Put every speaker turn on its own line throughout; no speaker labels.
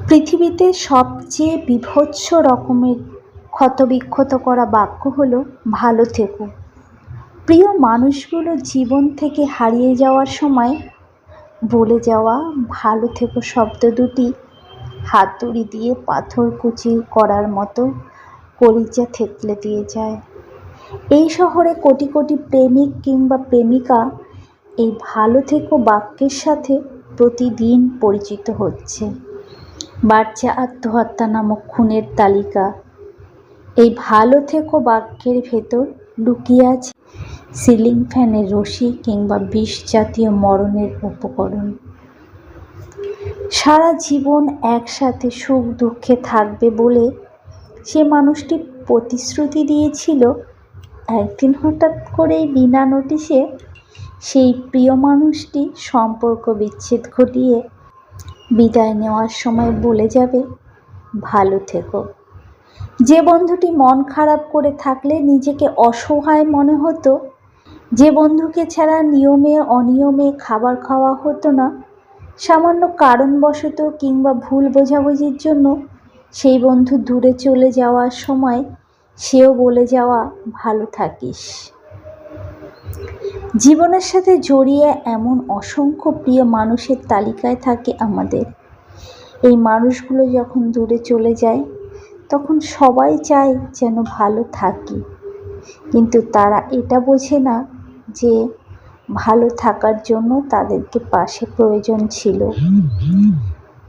পৃথিবীতে সবচেয়ে বীভৎস রকমের ক্ষতবিক্ষত করা বাক্য হলো ভালো থেকো। প্রিয় মানুষগুলো জীবন থেকে হারিয়ে যাওয়ার সময় বলে যাওয়া ভালো থেকো শব্দ দুটি হাতুড়ি দিয়ে পাথরকুচি করার মতো কলিজা থেতলে দিয়ে যায়। এই শহরে কোটি কোটি প্রেমিক কিংবা প্রেমিকা এই ভালো থেকো বাক্যের সাথে প্রতিদিন পরিচিত হচ্ছে। বাড়ছে আত্মহত্যা নামক খুনের তালিকা। এই ভালো থেকো বাক্যের ভেতর লুকিয়ে আছে সিলিং ফ্যানের রশি কিংবা বিষ জাতীয় মরণের উপকরণ। সারা জীবন একসাথে সুখ দুঃখে থাকবে বলে সে মানুষটি প্রতিশ্রুতি দিয়েছিল, একদিন হঠাৎ করেই বিনা নোটিশে সেই প্রিয় মানুষটি সম্পর্ক বিচ্ছেদ ঘটিয়ে বিদায় নেওয়ার সময় বলে যাবে ভালো থেকো। যে বন্ধুটি মন খারাপ করে থাকলে নিজেকে অসহায় মনে হতো, যে বন্ধুকে ছাড়া নিয়মে অনিয়মে খাবার খাওয়া হতো না, সামান্য কারণবশত কিংবা ভুল বোঝাবুঝির জন্য সেই বন্ধু দূরে চলে যাওয়ার সময় সেও বলে যাওয়া ভালো থাকিস। জীবনের সাথে জড়িয়ে এমন অসংখ্য প্রিয় মানুষের তালিকায় থাকে আমাদের। এই মানুষগুলো যখন দূরে চলে যায় তখন সবাই চায় যেন ভালো থাকি, কিন্তু তারা এটা বোঝে না যে ভালো থাকার জন্য তাদেরকে পাশে প্রয়োজন ছিল।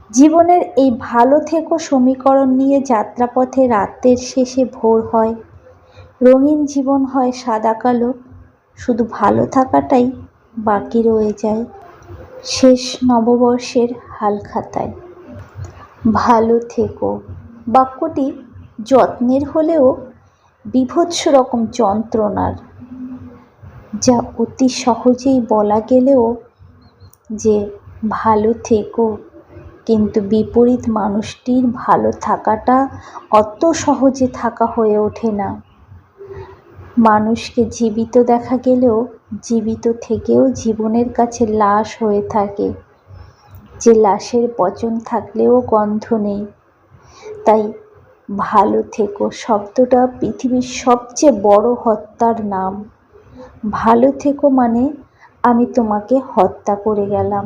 জীবনের এই ভালো থেকো সমীকরণ নিয়ে যাত্রাপথে রাতের শেষে ভোর হয়, রঙিন জীবন হয় সাদা কালো, শুধু ভালো থাকাটাই বাকি রয়ে যায় শেষ নববর্ষের হালখাতায়। ভালো থেকো বাক্যটি যত্নের হলেও বীভৎস রকম যন্ত্রণার, যা অতি সহজেই বলা গেলেও যে ভালো থেকো, কিন্তু বিপরীত মানুষটির ভালো থাকাটা অত সহজে থাকা হয়ে ওঠে না। মানুষকে জীবিত দেখা গেলেও জীবিত থেকেও জীবনের কাছে লাশ হয়ে থাকে, যে লাশের পচন থাকলেও গন্ধ নেই। তাই ভালো থেকো শব্দটা পৃথিবীর সবচেয়ে বড় হত্যার নাম। ভালো থেকো মানে আমি তোমাকে হত্যা করে গেলাম।